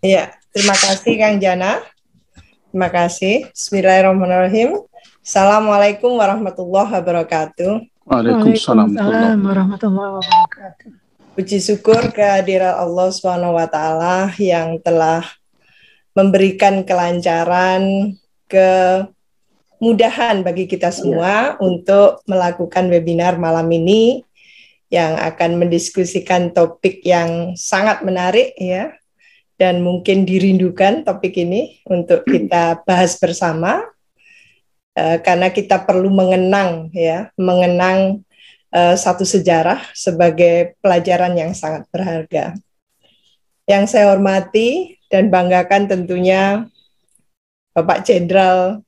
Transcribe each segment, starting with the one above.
Ya, terima kasih Kang Jana. Terima kasih. Bismillahirrahmanirrahim. Assalamualaikum warahmatullahi wabarakatuh. Waalaikumsalam Waalaikumsalam warahmatullahi wabarakatuh. Puji syukur kehadirat Allah SWT yang telah memberikan kelancaran, kemudahan bagi kita semua untuk melakukan webinar malam ini yang akan mendiskusikan topik yang sangat menarik ya, dan mungkin dirindukan topik ini untuk kita bahas bersama, karena kita perlu mengenang satu sejarah sebagai pelajaran yang sangat berharga. Yang saya hormati dan banggakan tentunya Bapak Jenderal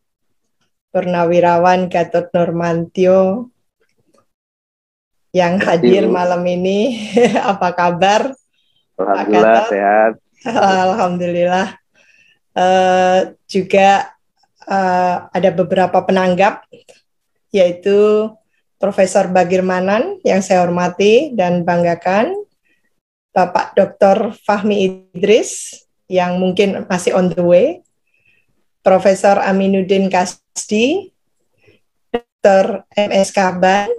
Purnawirawan Gatot Nurmantio yang hadir malam ini. Apa kabar? Alhamdulillah sehat. Alhamdulillah. Juga ada beberapa penanggap, yaitu Profesor Bagirmanan yang saya hormati dan banggakan, Bapak Dr. Fahmi Idris yang mungkin masih on the way, Profesor Aminuddin Kasdi, Dr. MS Kaban,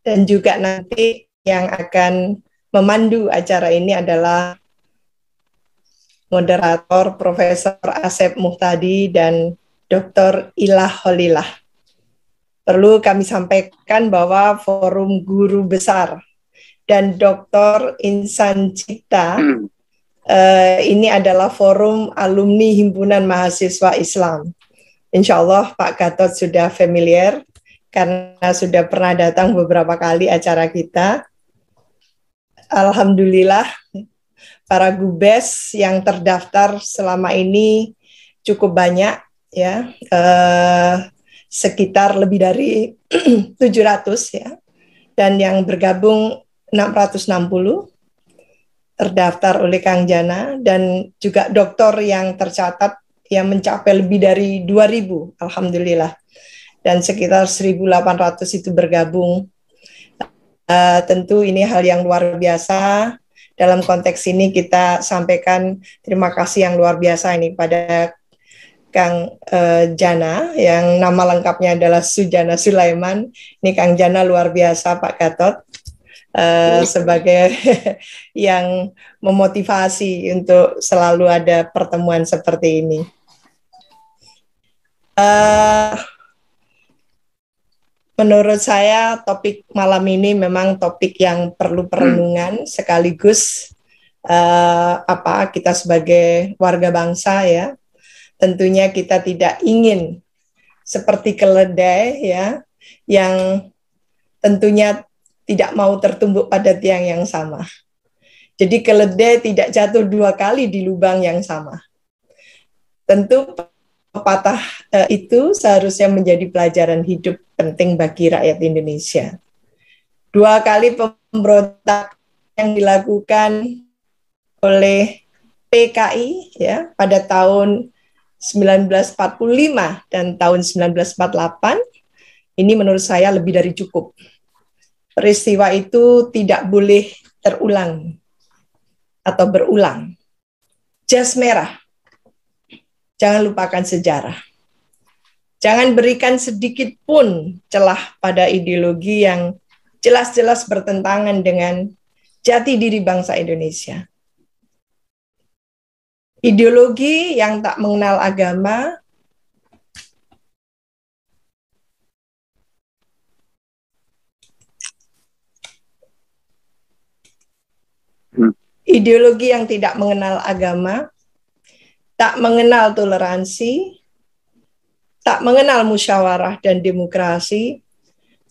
dan juga nanti yang akan memandu acara ini adalah moderator Profesor Asep Muhtadi dan Dr. Ilah Holilah. Perlu kami sampaikan bahwa Forum Guru Besar dan Dr. Insan Cipta ini adalah forum alumni Himpunan Mahasiswa Islam. Insya Allah Pak Gatot sudah familiar karena sudah pernah datang beberapa kali acara kita. Alhamdulillah, para gubes yang terdaftar selama ini cukup banyak ya, sekitar lebih dari 700 ya, dan yang bergabung 660 terdaftar oleh Kang Jana, dan juga doktor yang tercatat yang mencapai lebih dari 2.000, alhamdulillah, dan sekitar 1.800 itu bergabung. Tentu ini hal yang luar biasa. Dalam konteks ini kita sampaikan terima kasih yang luar biasa ini pada Kang Jana, yang nama lengkapnya adalah Sujana Sulaiman. Ini Kang Jana luar biasa Pak Gatot, sebagai yang memotivasi untuk selalu ada pertemuan seperti ini. Menurut saya topik malam ini memang topik yang perlu perenungan, sekaligus kita sebagai warga bangsa ya, tentunya kita tidak ingin seperti keledai ya, yang tentunya tidak mau tertumbuk pada tiang yang sama. Jadi keledai tidak jatuh 2 kali di lubang yang sama. Tentu pepatah itu seharusnya menjadi pelajaran hidup penting bagi rakyat Indonesia. 2 kali pemberontak yang dilakukan oleh PKI ya pada tahun 1945 dan tahun 1948 ini menurut saya lebih dari cukup. Peristiwa itu tidak boleh terulang atau berulang. Jas merah, jangan lupakan sejarah. Jangan berikan sedikit pun celah pada ideologi yang jelas-jelas bertentangan dengan jati diri bangsa Indonesia. Ideologi yang tak mengenal agama, ideologi yang tidak mengenal agama, tak mengenal toleransi, tak mengenal musyawarah dan demokrasi,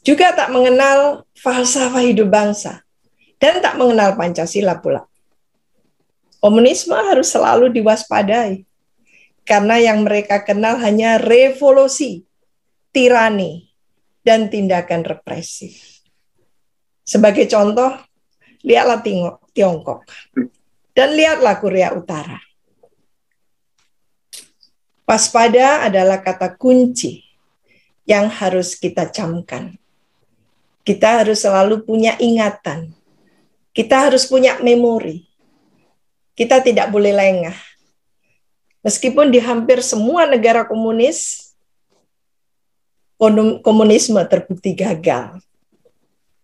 juga tak mengenal falsafah hidup bangsa, dan tak mengenal Pancasila pula. Komunisme harus selalu diwaspadai, karena yang mereka kenal hanya revolusi, tirani, dan tindakan represif. Sebagai contoh, lihatlah Tiongkok, dan lihatlah Korea Utara. Waspada adalah kata kunci yang harus kita camkan. Kita harus selalu punya ingatan. Kita harus punya memori. kita tidak boleh lengah. Meskipun di hampir semua negara komunisme terbukti gagal.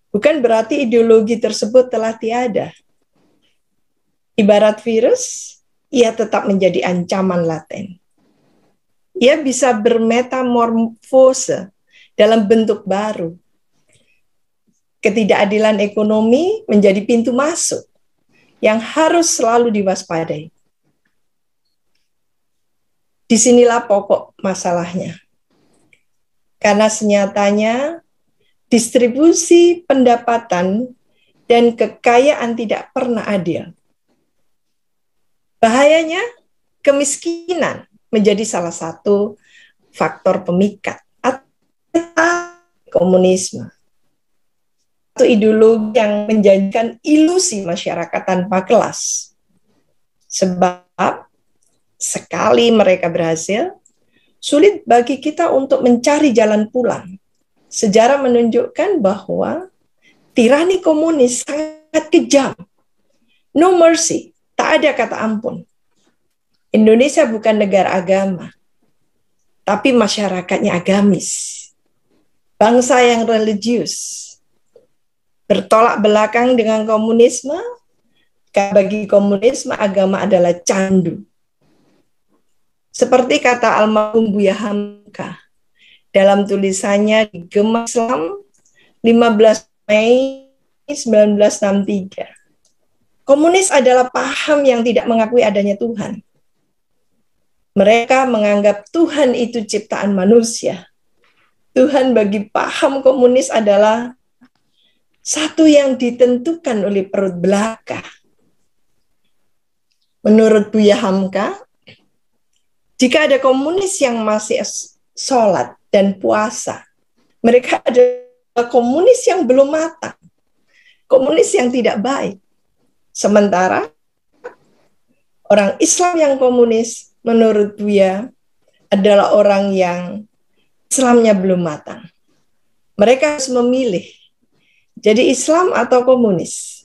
Bukan berarti ideologi tersebut telah tiada. Ibarat virus, ia tetap menjadi ancaman laten. Ia bisa bermetamorfose dalam bentuk baru. Ketidakadilan ekonomi menjadi pintu masuk yang harus selalu diwaspadai. Disinilah pokok masalahnya. Karena senyatanya distribusi pendapatan dan kekayaan tidak pernah adil. Bahayanya, kemiskinan menjadi salah satu faktor pemikat komunisme. Itu ideologi yang menjanjikan ilusi masyarakat tanpa kelas. Sebab sekali mereka berhasil, sulit bagi kita untuk mencari jalan pulang. Sejarah menunjukkan bahwa tirani komunis sangat kejam. No mercy, tak ada kata ampun. Indonesia bukan negara agama, tapi masyarakatnya agamis. Bangsa yang religius. Bertolak belakang dengan komunisme, bagi komunisme agama adalah candu. Seperti kata almarhum Buya Hamka dalam tulisannya di Gema Islam 15 Mei 1963. Komunis adalah paham yang tidak mengakui adanya Tuhan. Mereka menganggap Tuhan itu ciptaan manusia. Tuhan bagi paham komunis adalah satu yang ditentukan oleh perut belaka. Menurut Buya Hamka, jika ada komunis yang masih sholat dan puasa, mereka adalah komunis yang belum matang, komunis yang tidak baik. Sementara orang Islam yang komunis, menurut Buya, adalah orang yang Islamnya belum matang. Mereka harus memilih, jadi Islam atau komunis.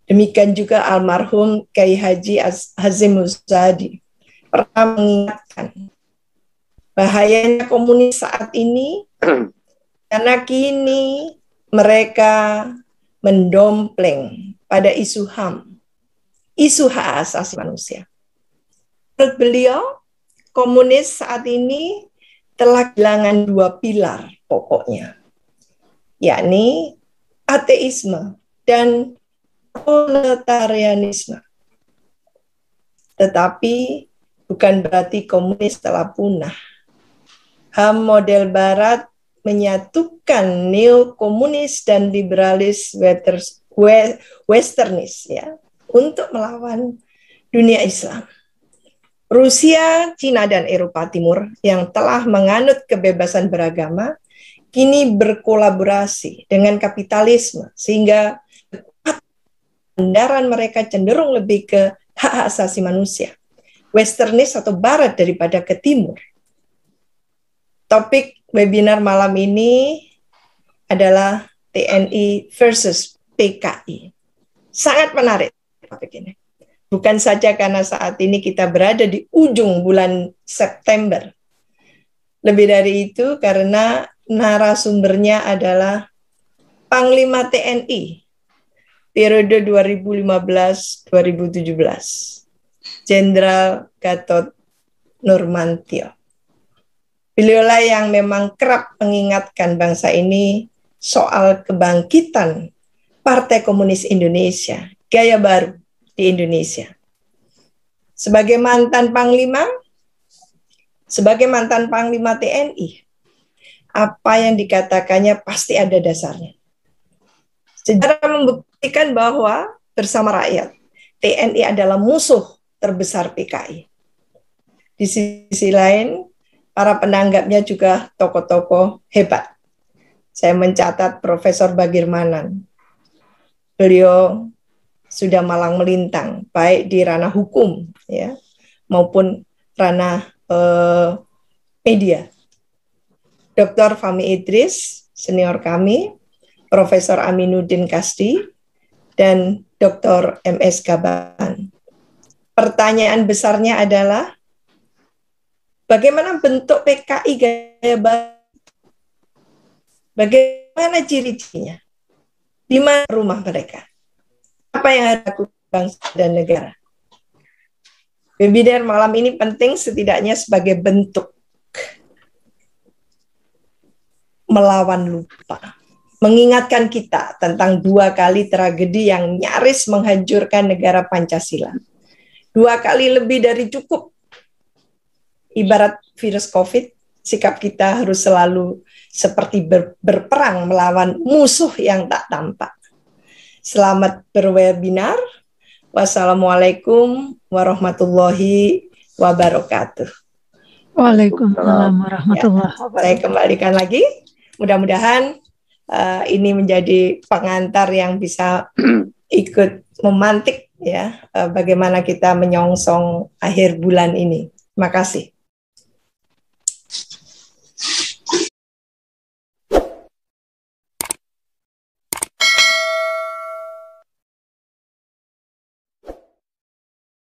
Demikian juga almarhum Kiai Haji Hazim Muzadi pernah mengingatkan bahayanya komunis saat ini karena kini mereka mendompleng pada isu HAM, isu hak asasi manusia. Menurut beliau, komunis saat ini telah kehilangan dua pilar pokoknya, yakni ateisme dan proletarianisme. Tetapi bukan berarti komunis telah punah. HAM model Barat menyatukan neo-komunis dan liberalis westernis ya, untuk melawan dunia Islam. Rusia, Cina, dan Eropa Timur yang telah menganut kebebasan beragama kini berkolaborasi dengan kapitalisme sehingga kendaraan mereka cenderung lebih ke hak asasi manusia, westernis atau barat daripada ke timur. Topik webinar malam ini adalah TNI versus PKI. Sangat menarik topik ini. Bukan saja karena saat ini kita berada di ujung bulan September. Lebih dari itu karena narasumbernya adalah Panglima TNI periode 2015-2017, Jenderal Gatot Nurmantio. Beliaulah yang memang kerap mengingatkan bangsa ini soal kebangkitan Partai Komunis Indonesia, gaya baru di Indonesia. Sebagai mantan Panglima TNI, apa yang dikatakannya pasti ada dasarnya. Sejarah membuktikan bahwa bersama rakyat, TNI adalah musuh terbesar PKI. Di sisi lain, para penanggapnya juga tokoh-tokoh hebat. Saya mencatat Profesor Bagirmanan. Beliau sudah malang melintang, baik di ranah hukum ya, maupun ranah media. Dr. Fahmi Idris, senior kami, Profesor Aminuddin Kasdi, dan Dr. MS Gaban. pertanyaan besarnya adalah bagaimana bentuk PKI gaya baru? Bagaimana ciri-cirinya? Di mana rumah mereka? Apa yang harus dilakukan bangsa dan negara? Webinar malam ini penting setidaknya sebagai bentuk melawan lupa. Mengingatkan kita tentang 2 kali tragedi yang nyaris menghancurkan negara Pancasila. 2 kali lebih dari cukup. Ibarat virus COVID, sikap kita harus selalu seperti berperang melawan musuh yang tak tampak. Selamat berwebinar. Wassalamualaikum warahmatullahi wabarakatuh. Waalaikumsalam warahmatullahi wabarakatuh. Saya kembalikan lagi. Mudah-mudahan ini menjadi pengantar yang bisa ikut memantik ya bagaimana kita menyongsong akhir bulan ini. Terima kasih.